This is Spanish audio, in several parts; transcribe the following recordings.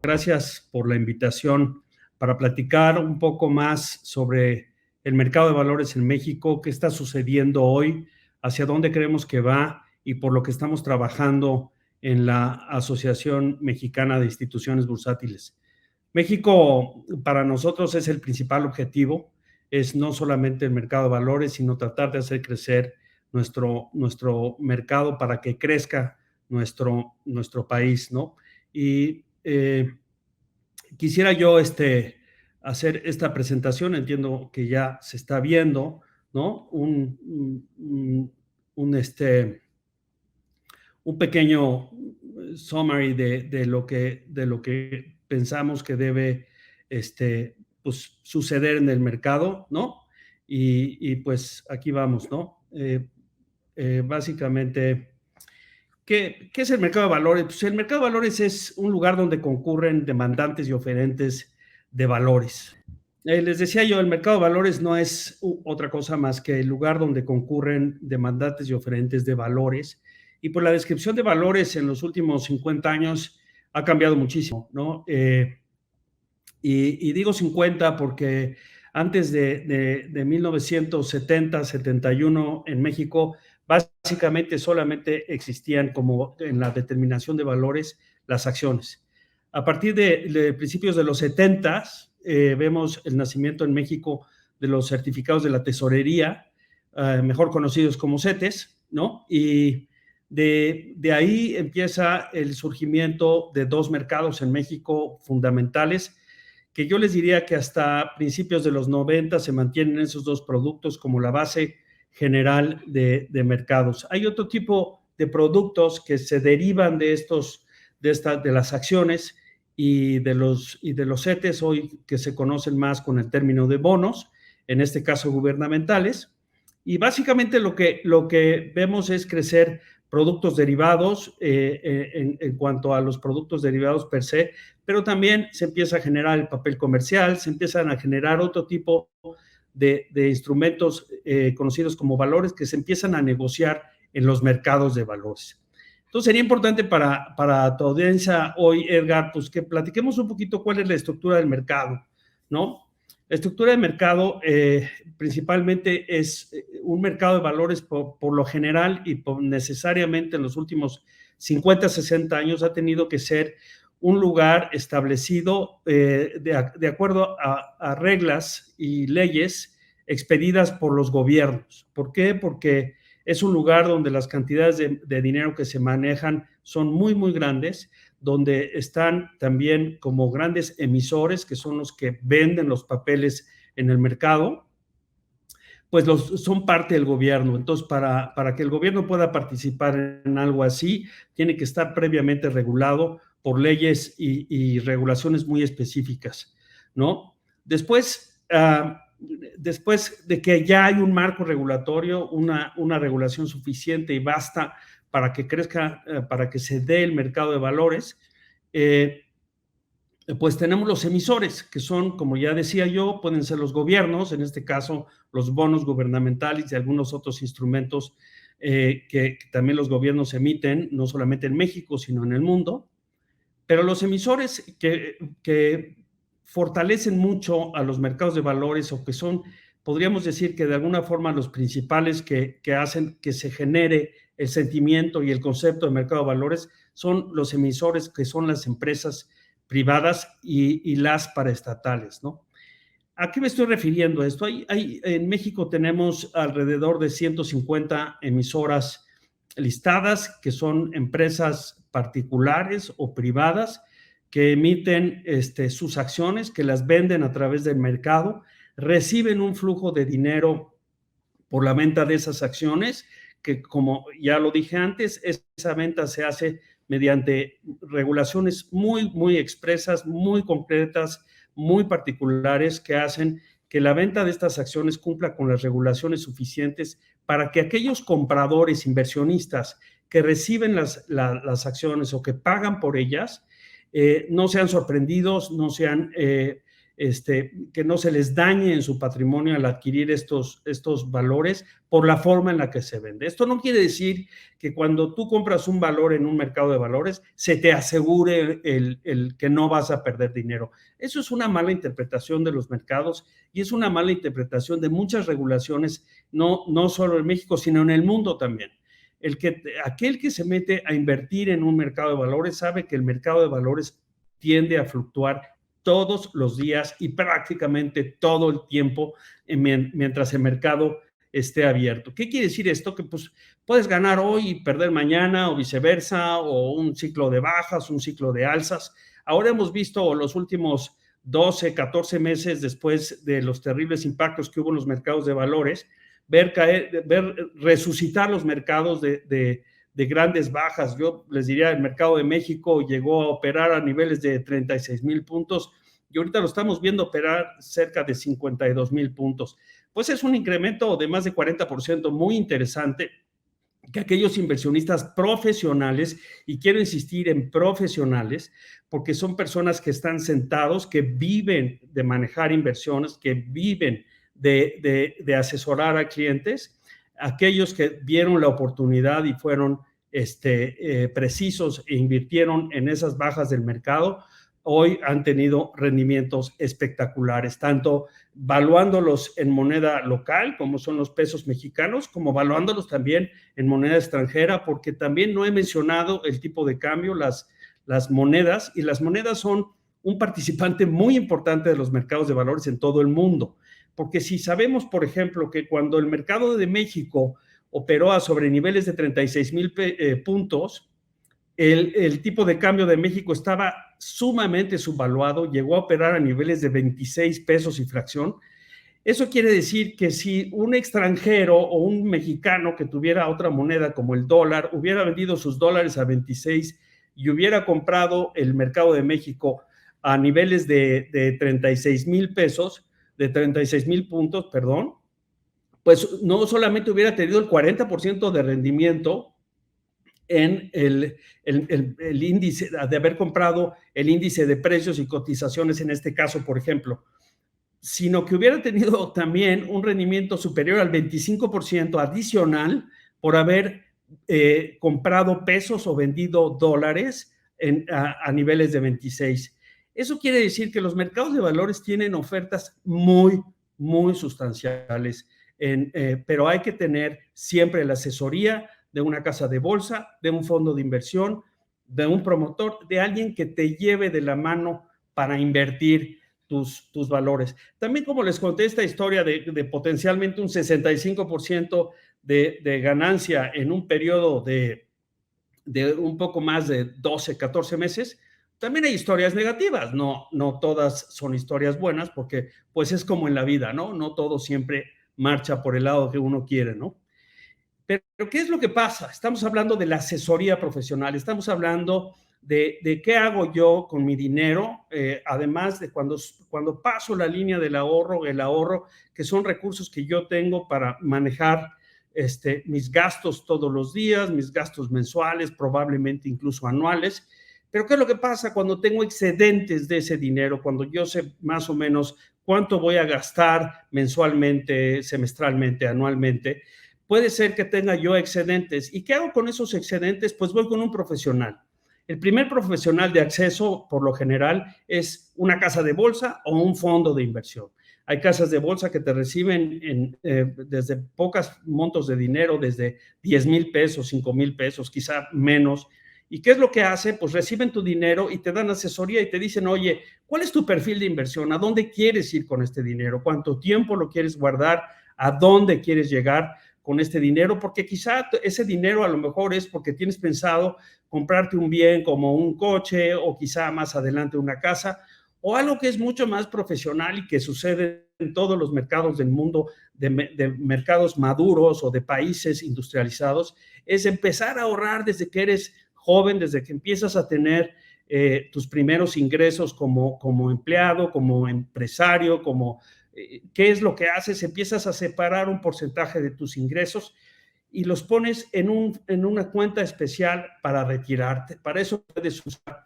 Gracias por la invitación para platicar un poco más sobre el mercado de valores en México, qué está sucediendo hoy, hacia dónde creemos que va y por lo que estamos trabajando en la Asociación Mexicana de Instituciones Bursátiles. México para nosotros es el principal objetivo, es no solamente el mercado de valores, sino tratar de hacer crecer nuestro mercado para que crezca nuestro país, ¿no? Y quisiera yo hacer esta presentación, entiendo que ya se está viendo, ¿no? Un pequeño summary de lo que pensamos que debe pues, suceder en el mercado, ¿no? Y pues aquí vamos, ¿no? Básicamente, ¿qué es el mercado de valores? Pues el mercado de valores es un lugar donde concurren demandantes y oferentes de valores. Les decía yo, el mercado de valores no es otra cosa más que el lugar donde concurren demandantes y oferentes de valores. Y pues la descripción de valores en los últimos 50 años ha cambiado muchísimo, ¿no? Y digo 50 porque antes de 1970, 71 en México, básicamente solamente existían como en la determinación de valores las acciones. A partir de principios de los 70, vemos el nacimiento en México de los certificados de la tesorería, mejor conocidos como CETES, ¿no? Y de ahí empieza el surgimiento de dos mercados en México fundamentales, que yo les diría que hasta principios de los 90 se mantienen esos dos productos como la base general de mercados. Hay otro tipo de productos que se derivan de las acciones y de los CETES, hoy que se conocen más con el término de bonos, en este caso gubernamentales. Y básicamente lo que vemos es crecer productos derivados en cuanto a los productos derivados per se, pero también se empieza a generar el papel comercial, se empiezan a generar otro tipo de instrumentos conocidos como valores que se empiezan a negociar en los mercados de valores. Entonces sería importante para tu audiencia hoy, Edgar, pues que platiquemos un poquito cuál es la estructura del mercado, ¿no? La estructura de mercado principalmente es un mercado de valores por lo general y necesariamente en los últimos 50, 60 años ha tenido que ser un lugar establecido de acuerdo a reglas y leyes expedidas por los gobiernos. ¿Por qué? Porque es un lugar donde las cantidades de dinero que se manejan son muy, muy grandes, donde están también como grandes emisores, que son los que venden los papeles en el mercado, pues son parte del gobierno. Entonces, para que el gobierno pueda participar en algo así, tiene que estar previamente regulado por leyes y regulaciones muy específicas, ¿no? Después de que ya hay un marco regulatorio, una regulación suficiente y basta para que crezca, para que se dé el mercado de valores, pues tenemos los emisores, que son, como ya decía yo, pueden ser los gobiernos, en este caso los bonos gubernamentales y algunos otros instrumentos que también los gobiernos emiten, no solamente en México, sino en el mundo. Pero los emisores que fortalecen mucho a los mercados de valores o que son, podríamos decir que de alguna forma los principales que hacen que se genere el sentimiento y el concepto de mercado de valores son los emisores, que son las empresas privadas y las paraestatales, ¿no? ¿A qué me estoy refiriendo a esto? En México tenemos alrededor de 150 emisoras listadas, que son empresas particulares o privadas que emiten sus acciones, que las venden a través del mercado, reciben un flujo de dinero por la venta de esas acciones, que como ya lo dije antes, esa venta se hace mediante regulaciones muy, muy expresas, muy concretas, muy particulares, que hacen que la venta de estas acciones cumpla con las regulaciones suficientes para que aquellos compradores, inversionistas que reciben las acciones o que pagan por ellas, no sean sorprendidos, no sean que no se les dañe en su patrimonio al adquirir estos valores por la forma en la que se vende. Esto no quiere decir que cuando tú compras un valor en un mercado de valores, se te asegure el que no vas a perder dinero. Eso es una mala interpretación de los mercados y es una mala interpretación de muchas regulaciones, no solo en México, sino en el mundo también. Aquel que se mete a invertir en un mercado de valores sabe que el mercado de valores tiende a fluctuar todos los días y prácticamente todo el tiempo mientras el mercado esté abierto. ¿Qué quiere decir esto? Que pues puedes ganar hoy y perder mañana o viceversa, o un ciclo de bajas, un ciclo de alzas. Ahora hemos visto los últimos 12, 14 meses después de los terribles impactos que hubo en los mercados de valores, ver resucitar los mercados de grandes bajas. Yo les diría, el mercado de México llegó a operar a niveles de 36,000 puntos y ahorita lo estamos viendo operar cerca de 52,000 puntos. Pues es un incremento de más de 40% muy interesante, que aquellos inversionistas profesionales, y quiero insistir en profesionales, porque son personas que están sentados, que viven de manejar inversiones, que viven de asesorar a clientes, aquellos que vieron la oportunidad y fueron precisos e invirtieron en esas bajas del mercado, hoy han tenido rendimientos espectaculares, tanto valuándolos en moneda local, como son los pesos mexicanos, como valuándolos también en moneda extranjera, porque también no he mencionado el tipo de cambio, las monedas, y las monedas son un participante muy importante de los mercados de valores en todo el mundo. Porque si sabemos, por ejemplo, que cuando el mercado de México operó a sobre niveles de 36,000 puntos, el tipo de cambio de México estaba sumamente subvaluado, llegó a operar a niveles de 26 pesos y fracción. Eso quiere decir que si un extranjero o un mexicano que tuviera otra moneda como el dólar hubiera vendido sus dólares a 26 y hubiera comprado el mercado de México a niveles de 36,000 pesos, de 36,000 puntos, perdón, pues no solamente hubiera tenido el 40% de rendimiento en el índice, de haber comprado el índice de precios y cotizaciones en este caso, por ejemplo, sino que hubiera tenido también un rendimiento superior al 25% adicional por haber comprado pesos o vendido dólares a niveles de 26. Eso quiere decir que los mercados de valores tienen ofertas muy, muy sustanciales, pero hay que tener siempre la asesoría de una casa de bolsa, de un fondo de inversión, de un promotor, de alguien que te lleve de la mano para invertir tus valores. También, como les conté esta historia de potencialmente un 65% de ganancia en un periodo de un poco más de 12, 14 meses, también hay historias negativas, no todas son historias buenas, porque pues es como en la vida, no todo siempre marcha por el lado que uno quiere, ¿no? Pero, ¿qué es lo que pasa? Estamos hablando de la asesoría profesional, estamos hablando de qué hago yo con mi dinero, además de cuando paso la línea del ahorro, que son recursos que yo tengo para manejar mis gastos todos los días, mis gastos mensuales, probablemente incluso anuales. Pero ¿qué es lo que pasa cuando tengo excedentes de ese dinero? Cuando yo sé más o menos cuánto voy a gastar mensualmente, semestralmente, anualmente. Puede ser que tenga yo excedentes. ¿Y qué hago con esos excedentes? Pues voy con un profesional. El primer profesional de acceso, por lo general, es una casa de bolsa o un fondo de inversión. Hay casas de bolsa que te reciben desde pocos montos de dinero, desde 10,000 pesos, 5,000 pesos, quizá menos. ¿Y qué es lo que hace? Pues reciben tu dinero y te dan asesoría y te dicen, oye, ¿cuál es tu perfil de inversión? ¿A dónde quieres ir con este dinero? ¿Cuánto tiempo lo quieres guardar? ¿A dónde quieres llegar con este dinero? Porque quizá ese dinero a lo mejor es porque tienes pensado comprarte un bien como un coche, o quizá más adelante una casa, o algo que es mucho más profesional y que sucede en todos los mercados del mundo, de mercados maduros o de países industrializados, es empezar a ahorrar desde que eres joven, desde que empiezas a tener tus primeros ingresos como empleado, como empresario, ¿qué es lo que haces? Empiezas a separar un porcentaje de tus ingresos y los pones en una cuenta especial para retirarte. Para eso puedes usar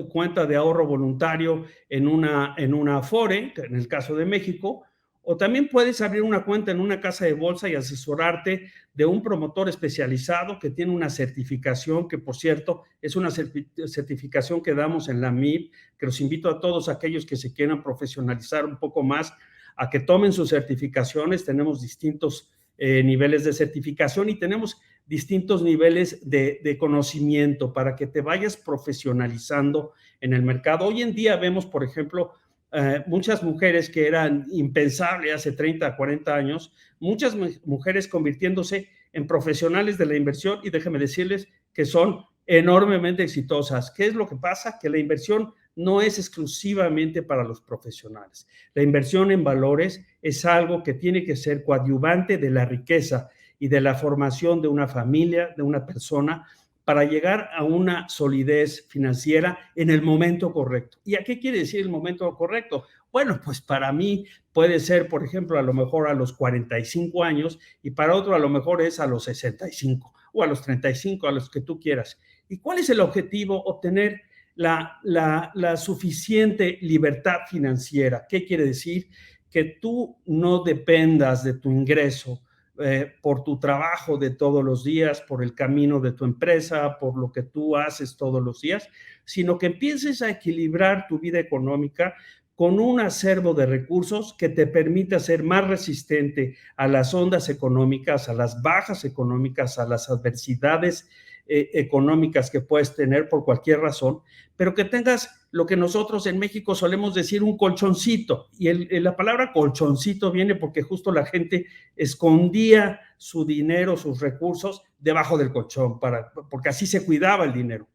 cuenta de ahorro voluntario en una Afore, en el caso de México, o también puedes abrir una cuenta en una casa de bolsa y asesorarte de un promotor especializado que tiene una certificación, que por cierto es una certificación que damos en la MIB, que los invito a todos aquellos que se quieran profesionalizar un poco más a que tomen sus certificaciones. Tenemos distintos niveles de certificación y tenemos distintos niveles de conocimiento para que te vayas profesionalizando en el mercado. Hoy en día vemos, por ejemplo, muchas mujeres que eran impensables hace 30, 40 años, muchas mujeres convirtiéndose en profesionales de la inversión y déjenme decirles que son enormemente exitosas. ¿Qué es lo que pasa? Que la inversión no es exclusivamente para los profesionales. La inversión en valores es algo que tiene que ser coadyuvante de la riqueza y de la formación de una familia, de una persona, para llegar a una solidez financiera en el momento correcto. ¿Y a qué quiere decir el momento correcto? Bueno, pues para mí puede ser, por ejemplo, a lo mejor a los 45 años y para otro a lo mejor es a los 65 o a los 35, a los que tú quieras. ¿Y cuál es el objetivo? Obtener la suficiente libertad financiera. ¿Qué quiere decir? Que tú no dependas de tu ingreso por tu trabajo de todos los días, por el camino de tu empresa, por lo que tú haces todos los días, sino que empieces a equilibrar tu vida económica con un acervo de recursos que te permita ser más resistente a las ondas económicas, a las bajas económicas, a las adversidades económicas que puedes tener por cualquier razón, pero que tengas lo que nosotros en México solemos decir un colchoncito. Y la palabra colchoncito viene porque justo la gente escondía su dinero, sus recursos debajo del colchón, porque así se cuidaba el dinero.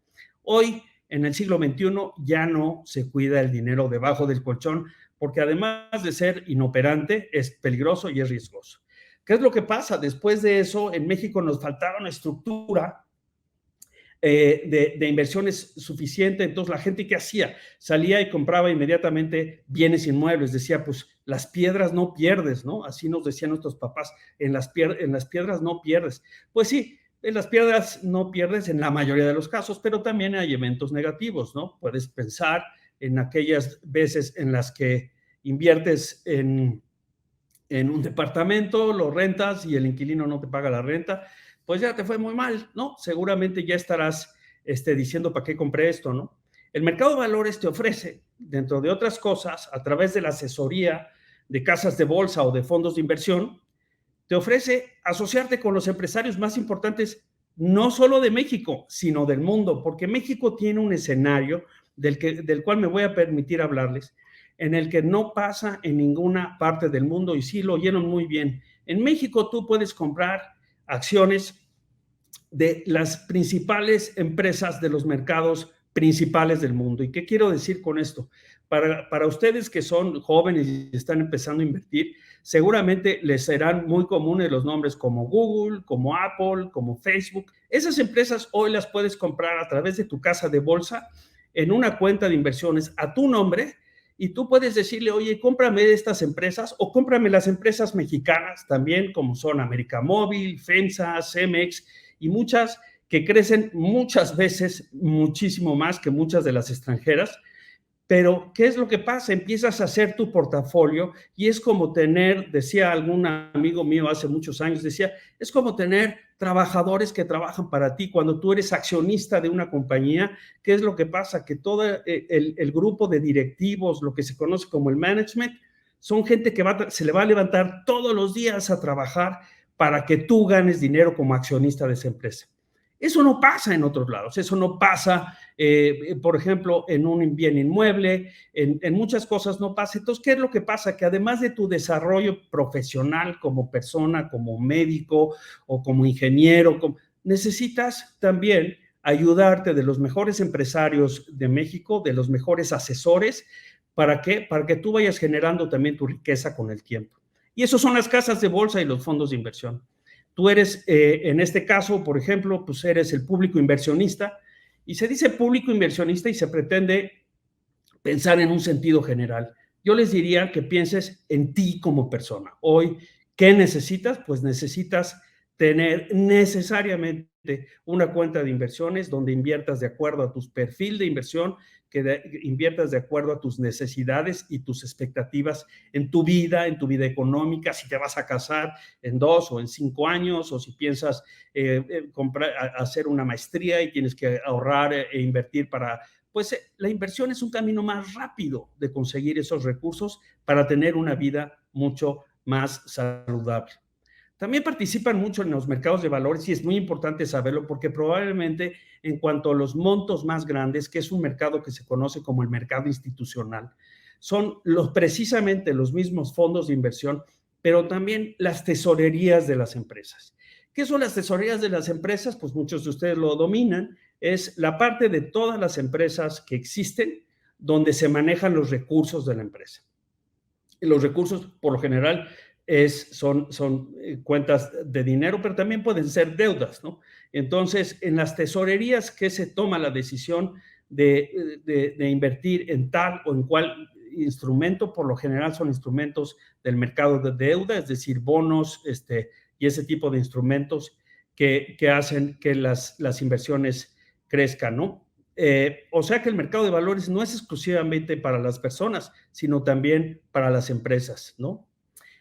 Hoy, en el siglo XXI, ya no se cuida el dinero debajo del colchón, porque además de ser inoperante, es peligroso y es riesgoso. ¿Qué es lo que pasa? Después de eso, en México nos faltaba una estructura de inversiones suficiente. Entonces, la gente, ¿qué hacía? Salía y compraba inmediatamente bienes inmuebles. Decía, pues, las piedras no pierdes, ¿no? Así nos decían nuestros papás, en las piedras no pierdes. Pues sí, en las piedras no pierdes en la mayoría de los casos, pero también hay eventos negativos, ¿no? Puedes pensar en aquellas veces en las que inviertes en un departamento, lo rentas y el inquilino no te paga la renta, pues ya te fue muy mal, ¿no? Seguramente ya estarás diciendo, ¿para qué compré esto, no? El mercado de valores te ofrece, dentro de otras cosas, a través de la asesoría de casas de bolsa o de fondos de inversión, te ofrece asociarte con los empresarios más importantes, no solo de México, sino del mundo, porque México tiene un escenario del cual me voy a permitir hablarles, en el que no pasa en ninguna parte del mundo, y sí lo oyeron muy bien. En México tú puedes comprar acciones de las principales empresas de los mercados principales del mundo. ¿Y qué quiero decir con esto? Para ustedes que son jóvenes y están empezando a invertir, seguramente les serán muy comunes los nombres como Google, como Apple, como Facebook. Esas empresas hoy las puedes comprar a través de tu casa de bolsa en una cuenta de inversiones a tu nombre, y tú puedes decirle, oye, cómprame estas empresas o cómprame las empresas mexicanas también, como son América Móvil, FEMSA, Cemex y muchas que crecen muchas veces muchísimo más que muchas de las extranjeras. Pero, ¿qué es lo que pasa? Empiezas a hacer tu portafolio y es como tener, decía algún amigo mío hace muchos años, decía, es como tener trabajadores que trabajan para ti. Cuando tú eres accionista de una compañía, ¿qué es lo que pasa? Que todo el grupo de directivos, lo que se conoce como el management, son gente que se le va a levantar todos los días a trabajar para que tú ganes dinero como accionista de esa empresa. Eso no pasa en otros lados, eso no pasa, por ejemplo, en un bien inmueble, en muchas cosas no pasa. Entonces, ¿qué es lo que pasa? Que además de tu desarrollo profesional como persona, como médico o como ingeniero, necesitas también ayudarte de los mejores empresarios de México, de los mejores asesores. ¿Para qué? Para que tú vayas generando también tu riqueza con el tiempo. Y eso son las casas de bolsa y los fondos de inversión. Tú eres, en este caso, por ejemplo, pues eres el público inversionista, y se dice público inversionista y se pretende pensar en un sentido general. Yo les diría que pienses en ti como persona. Hoy, ¿qué necesitas? Pues necesitas tener necesariamente una cuenta de inversiones donde inviertas de acuerdo a tu perfil de inversión, inviertas de acuerdo a tus necesidades y tus expectativas en tu vida económica, si te vas a casar en 2 o en 5 años, o si piensas hacer una maestría y tienes que ahorrar e invertir para, pues la inversión es un camino más rápido de conseguir esos recursos para tener una vida mucho más saludable. También participan mucho en los mercados de valores y es muy importante saberlo porque probablemente en cuanto a los montos más grandes, que es un mercado que se conoce como el mercado institucional, son precisamente los mismos fondos de inversión, pero también las tesorerías de las empresas. ¿Qué son las tesorerías de las empresas? Pues muchos de ustedes lo dominan. Es la parte de todas las empresas que existen donde se manejan los recursos de la empresa. Y los recursos, por lo general, son cuentas de dinero, pero también pueden ser deudas, ¿no? Entonces, en las tesorerías que se toma la decisión de invertir en tal o en cual instrumento, por lo general son instrumentos del mercado de deuda, es decir, bonos y ese tipo de instrumentos que hacen que las inversiones crezcan, ¿no? O sea que el mercado de valores no es exclusivamente para las personas, sino también para las empresas, ¿no?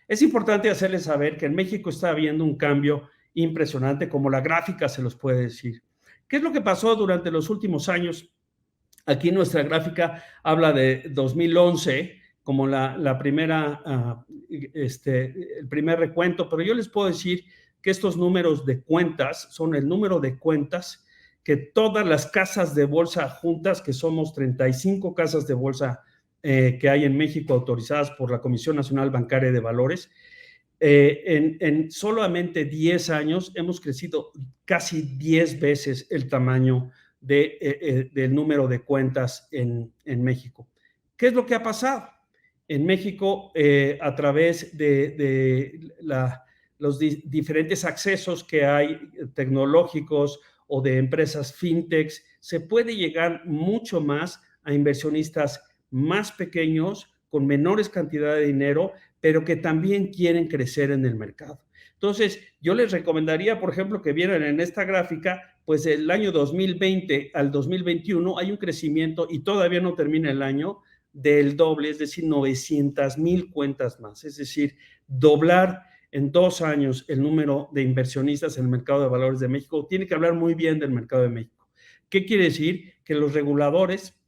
Es importante hacerles saber que en México está habiendo un cambio impresionante, como la gráfica se los puede decir. ¿Qué es lo que pasó durante los últimos años? Aquí nuestra gráfica habla de 2011 como la primera, el primer recuento, pero yo les puedo decir que estos números de cuentas son el número de cuentas que todas las casas de bolsa juntas, que somos 35 casas de bolsa que hay en México autorizadas por la Comisión Nacional Bancaria de Valores, en solamente 10 años hemos crecido casi 10 veces el tamaño del número de cuentas en México. ¿Qué es lo que ha pasado? En México, a través de los diferentes accesos que hay tecnológicos o de empresas fintechs, se puede llegar mucho más a inversionistas más pequeños, con menores cantidades de dinero, pero que también quieren crecer en el mercado. Entonces, yo les recomendaría, por ejemplo, que vieran en esta gráfica, pues el año 2020 al 2021 hay un crecimiento y todavía no termina el año del doble, es decir, 900,000 cuentas más, es decir, doblar en 2 años el número de inversionistas en el mercado de valores de México. Tiene que hablar muy bien del mercado de México. ¿Qué quiere decir? Que los reguladores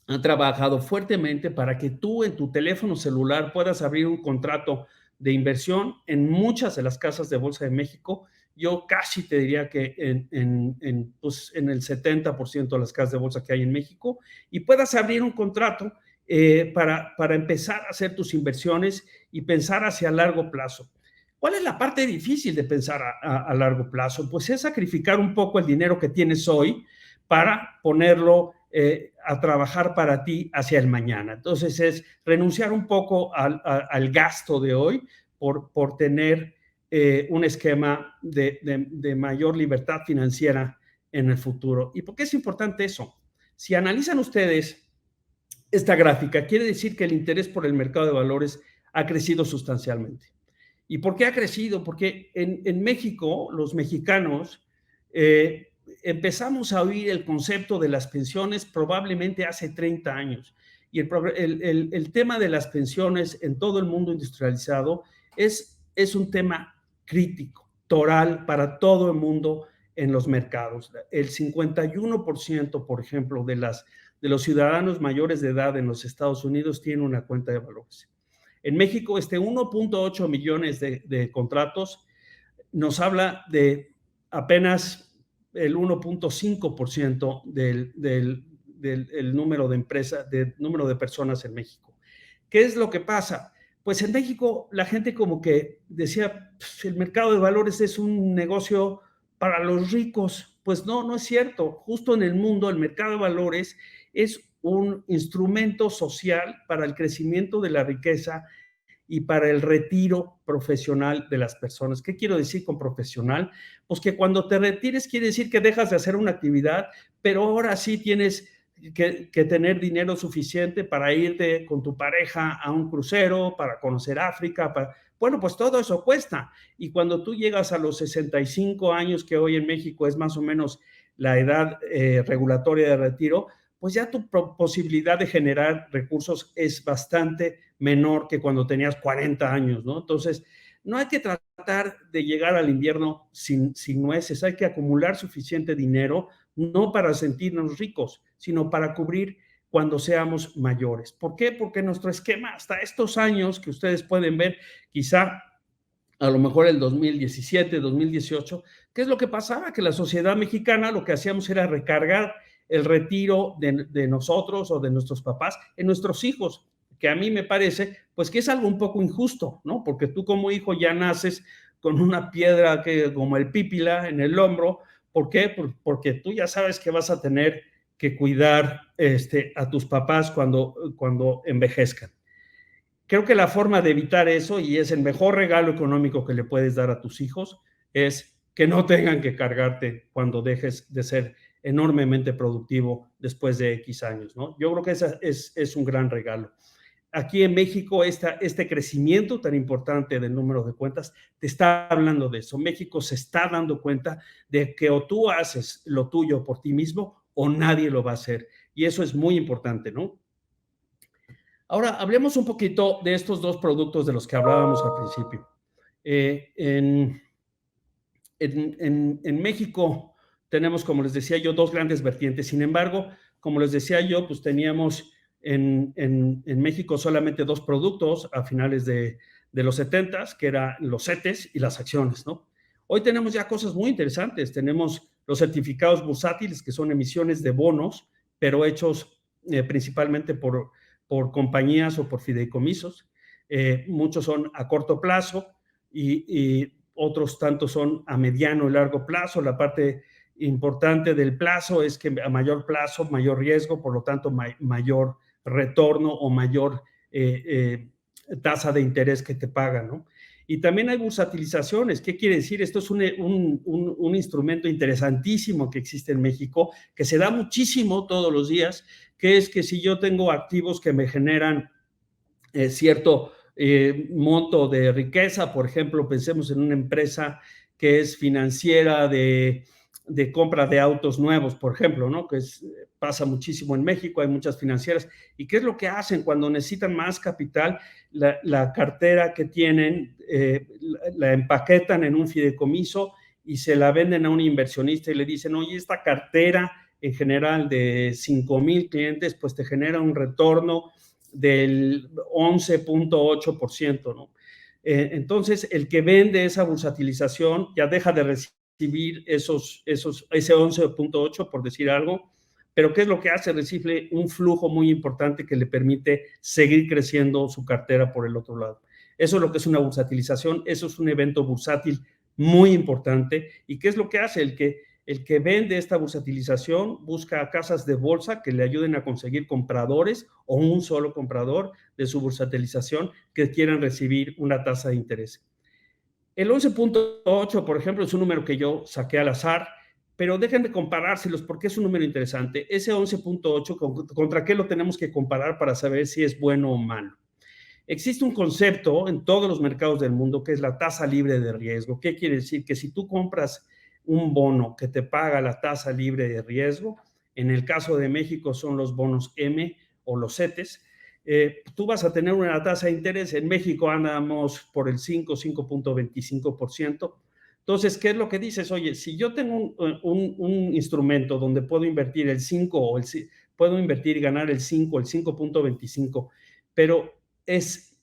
han trabajado fuertemente para que tú en tu teléfono celular puedas abrir un contrato de inversión en muchas de las casas de bolsa de México. Yo casi te diría que pues en el 70% de las casas de bolsa que hay en México, y puedas abrir un contrato para empezar a hacer tus inversiones y pensar hacia largo plazo. ¿Cuál es la parte difícil de pensar a largo plazo? Pues es sacrificar un poco el dinero que tienes hoy para ponerlo a trabajar para ti hacia el mañana. Entonces es renunciar un poco al gasto de hoy por tener un esquema de mayor libertad financiera en el futuro. ¿Y por qué es importante eso? Si analizan ustedes esta gráfica, quiere decir que el interés por el mercado de valores ha crecido sustancialmente. ¿Y por qué ha crecido? Porque en México, los mexicanos, empezamos a oír el concepto de las pensiones probablemente hace 30 años. Y el tema de las pensiones en todo el mundo industrializado es un tema crítico, toral para todo el mundo en los mercados. El 51%, por ejemplo, de los ciudadanos mayores de edad en los Estados Unidos tienen una cuenta de valores. En México, 1.8 millones de contratos nos habla de apenas el 1.5% del número de empresas, del número de personas en México. ¿Qué es lo que pasa? Pues en México la gente como que decía, el mercado de valores es un negocio para los ricos. Pues no, no es cierto. Justo en el mundo el mercado de valores es un instrumento social para el crecimiento de la riqueza y para el retiro profesional de las personas. ¿Qué quiero decir con profesional? Pues que cuando te retires quiere decir que dejas de hacer una actividad, pero ahora sí tienes que tener dinero suficiente para irte con tu pareja a un crucero, para conocer África, Bueno, pues todo eso cuesta. Y cuando tú llegas a los 65 años, que hoy en México es más o menos la edad regulatoria de retiro, pues ya tu posibilidad de generar recursos es bastante menor que cuando tenías 40 años, ¿no? Entonces, no hay que tratar de llegar al invierno sin nueces, hay que acumular suficiente dinero, no para sentirnos ricos, sino para cubrir cuando seamos mayores. ¿Por qué? Porque nuestro esquema hasta estos años que ustedes pueden ver, quizá a lo mejor el 2017, 2018, ¿qué es lo que pasaba? Que la sociedad mexicana lo que hacíamos era recargar el retiro de nosotros o de nuestros papás en nuestros hijos, que a mí me parece, pues que es algo un poco injusto, ¿no? Porque tú como hijo ya naces con una piedra que, como el pípila en el hombro. ¿Por qué? Porque tú ya sabes que vas a tener que cuidar a tus papás cuando envejezcan. Creo que la forma de evitar eso, y es el mejor regalo económico que le puedes dar a tus hijos, es que no tengan que cargarte cuando dejes de ser enormemente productivo después de X años, ¿no? Yo creo que ese es un gran regalo. Aquí en México, este crecimiento tan importante del número de cuentas te está hablando de eso. México se está dando cuenta de que o tú haces lo tuyo por ti mismo o nadie lo va a hacer. Y eso es muy importante, ¿no? Ahora, hablemos un poquito de estos dos productos de los que hablábamos al principio. Eh, en, en México tenemos, como les decía yo, dos grandes vertientes. Sin embargo, como les decía yo, pues teníamos en México solamente dos productos a finales de los 70s, que eran los CETES y las acciones, ¿no? Hoy tenemos ya cosas muy interesantes. Tenemos los certificados bursátiles, que son emisiones de bonos, pero hechos principalmente por compañías o por fideicomisos. Muchos son a corto plazo y otros tantos son a mediano y largo plazo. La parte importante del plazo es que a mayor plazo, mayor riesgo, por lo tanto, mayor retorno o mayor tasa de interés que te pagan, ¿no? Y también hay bursatilizaciones. ¿Qué quiere decir? Esto es un instrumento interesantísimo que existe en México, que se da muchísimo todos los días, que es que si yo tengo activos que me generan cierto monto de riqueza, por ejemplo, pensemos en una empresa que es financiera de compra de autos nuevos, por ejemplo, ¿no? Que pasa muchísimo en México, hay muchas financieras. ¿Y qué es lo que hacen cuando necesitan más capital? La cartera que tienen la empaquetan en un fideicomiso y se la venden a un inversionista y le dicen, oye, esta cartera en general de 5,000 clientes, pues te genera un retorno del 11.8%, ¿no? Entonces, el que vende esa bursatilización ya deja de recibir ese 11.8, por decir algo, pero ¿qué es lo que hace? Recibe un flujo muy importante que le permite seguir creciendo su cartera por el otro lado. Eso es lo que es una bursatilización, eso es un evento bursátil muy importante. ¿Y qué es lo que hace? El que vende esta bursatilización busca casas de bolsa que le ayuden a conseguir compradores o un solo comprador de su bursatilización que quieran recibir una tasa de interés. El 11.8, por ejemplo, es un número que yo saqué al azar, pero dejen de comparárselos porque es un número interesante. Ese 11.8, ¿contra qué lo tenemos que comparar para saber si es bueno o malo? Existe un concepto en todos los mercados del mundo que es la tasa libre de riesgo. ¿Qué quiere decir? Que si tú compras un bono que te paga la tasa libre de riesgo, en el caso de México son los bonos M o los CETES, tú vas a tener una tasa de interés. En México andamos por el 5.25%. Entonces, ¿qué es lo que dices? Oye, si yo tengo un instrumento donde puedo invertir el 5 o puedo invertir y ganar el 5, el 5.25, pero es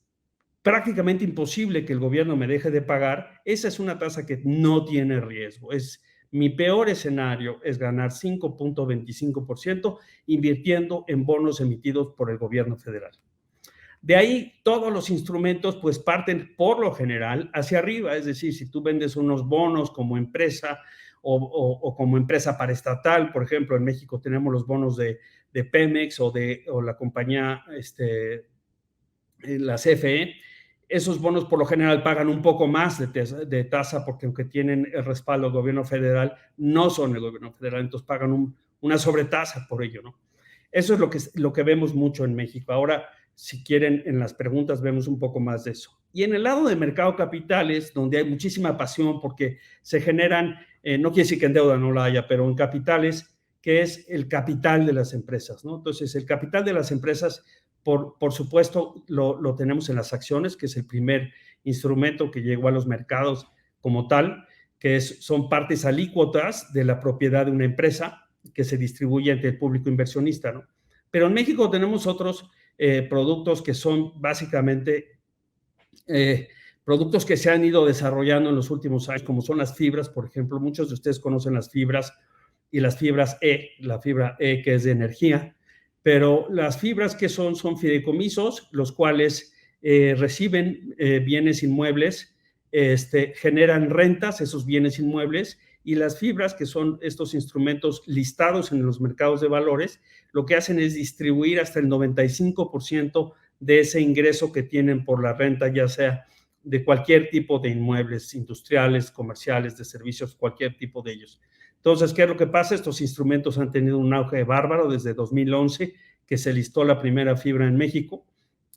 prácticamente imposible que el gobierno me deje de pagar, esa es una tasa que no tiene riesgo. Mi peor escenario es ganar 5.25% invirtiendo en bonos emitidos por el gobierno federal. De ahí todos los instrumentos pues parten por lo general hacia arriba, es decir, si tú vendes unos bonos como empresa o como empresa paraestatal, por ejemplo, en México tenemos los bonos de Pemex o la compañía, la CFE, esos bonos por lo general pagan un poco más de tasa porque aunque tienen el respaldo del gobierno federal, no son el gobierno federal, entonces pagan una sobretasa por ello, ¿no? Eso es lo que vemos mucho en México. Ahora, si quieren, en las preguntas vemos un poco más de eso. Y en el lado de mercado capitales, donde hay muchísima pasión porque se generan, no quiere decir que en deuda no la haya, pero en capitales, que es el capital de las empresas, ¿no? Entonces, el capital de las empresas, por supuesto, lo tenemos en las acciones, que es el primer instrumento que llegó a los mercados como tal, que son partes alícuotas de la propiedad de una empresa que se distribuye entre el público inversionista, ¿no? Pero en México tenemos otros productos que son básicamente productos que se han ido desarrollando en los últimos años, como son las fibras, por ejemplo. Muchos de ustedes conocen las fibras y las fibras la fibra E que es de energía, pero las fibras que son fideicomisos, los cuales reciben bienes inmuebles, generan rentas, esos bienes inmuebles, y las fibras, que son estos instrumentos listados en los mercados de valores, lo que hacen es distribuir hasta el 95% de ese ingreso que tienen por la renta, ya sea de cualquier tipo de inmuebles, industriales, comerciales, de servicios, cualquier tipo de ellos. Entonces, ¿qué es lo que pasa? Estos instrumentos han tenido un auge bárbaro desde 2011, que se listó la primera fibra en México,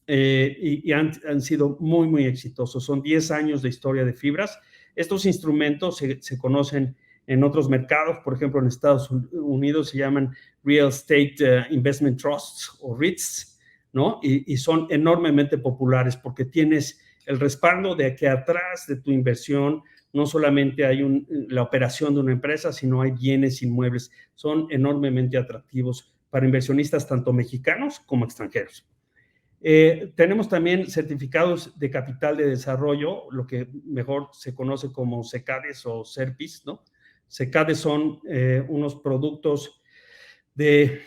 y han sido muy, muy exitosos. Son 10 años de historia de fibras. Estos instrumentos se conocen en otros mercados, por ejemplo, en Estados Unidos se llaman Real Estate Investment Trusts o REITs, ¿no? Y son enormemente populares porque tienes el respaldo de que atrás de tu inversión no solamente hay la operación de una empresa, sino hay bienes inmuebles. Son enormemente atractivos para inversionistas tanto mexicanos como extranjeros. Tenemos también certificados de capital de desarrollo, lo que mejor se conoce como SECADES o SERPIS, ¿no? SECADES son unos productos de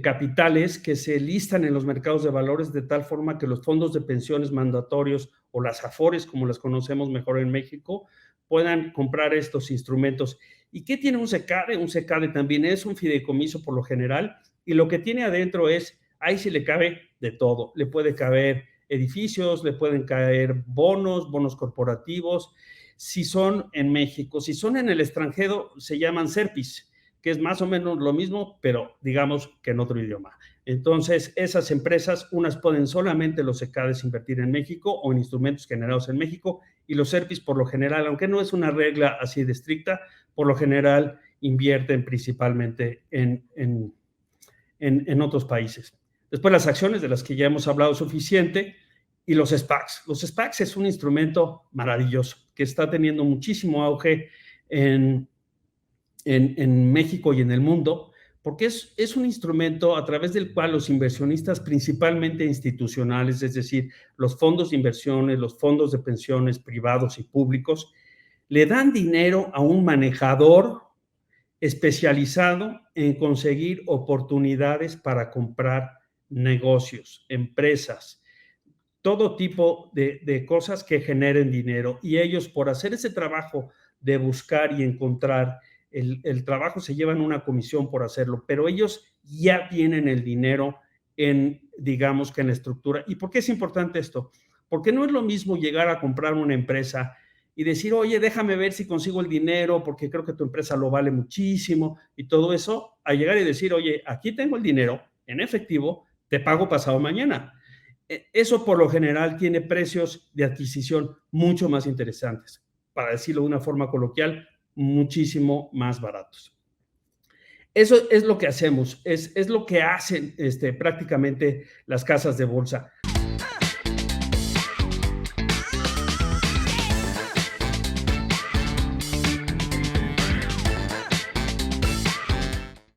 capitales que se listan en los mercados de valores de tal forma que los fondos de pensiones mandatorios o las AFORES, como las conocemos mejor en México, puedan comprar estos instrumentos. ¿Y qué tiene un SECADE? Un SECADE también es un fideicomiso por lo general, y lo que tiene adentro es, ahí sí le cabe de todo. Le puede caber edificios, le pueden caer bonos corporativos. Si son en México, si son en el extranjero, se llaman SERPIS, que es más o menos lo mismo, pero digamos que en otro idioma. Entonces, esas empresas, unas pueden solamente los SECADES invertir en México o en instrumentos generados en México, y los SERPIS por lo general, aunque no es una regla así de estricta, por lo general invierten principalmente en otros países. Después las acciones, de las que ya hemos hablado suficiente, y los SPACs. Los SPACs es un instrumento maravilloso que está teniendo muchísimo auge en México y en el mundo, porque es un instrumento a través del cual los inversionistas, principalmente institucionales, es decir, los fondos de inversiones, los fondos de pensiones privados y públicos, le dan dinero a un manejador especializado en conseguir oportunidades para comprar negocios, empresas, todo tipo de cosas que generen dinero. Y ellos, por hacer ese trabajo de buscar y encontrar el trabajo, se llevan una comisión por hacerlo, pero ellos ya tienen el dinero digamos que en la estructura. ¿Y por qué es importante esto? Porque no es lo mismo llegar a comprar una empresa y decir, oye, déjame ver si consigo el dinero porque creo que tu empresa lo vale muchísimo y todo eso, a llegar y decir, oye, aquí tengo el dinero en efectivo, te pago pasado mañana. Eso por lo general tiene precios de adquisición mucho más interesantes, para decirlo de una forma coloquial, muchísimo más baratos. Eso es lo que hacemos, es lo que hacen prácticamente las casas de bolsa.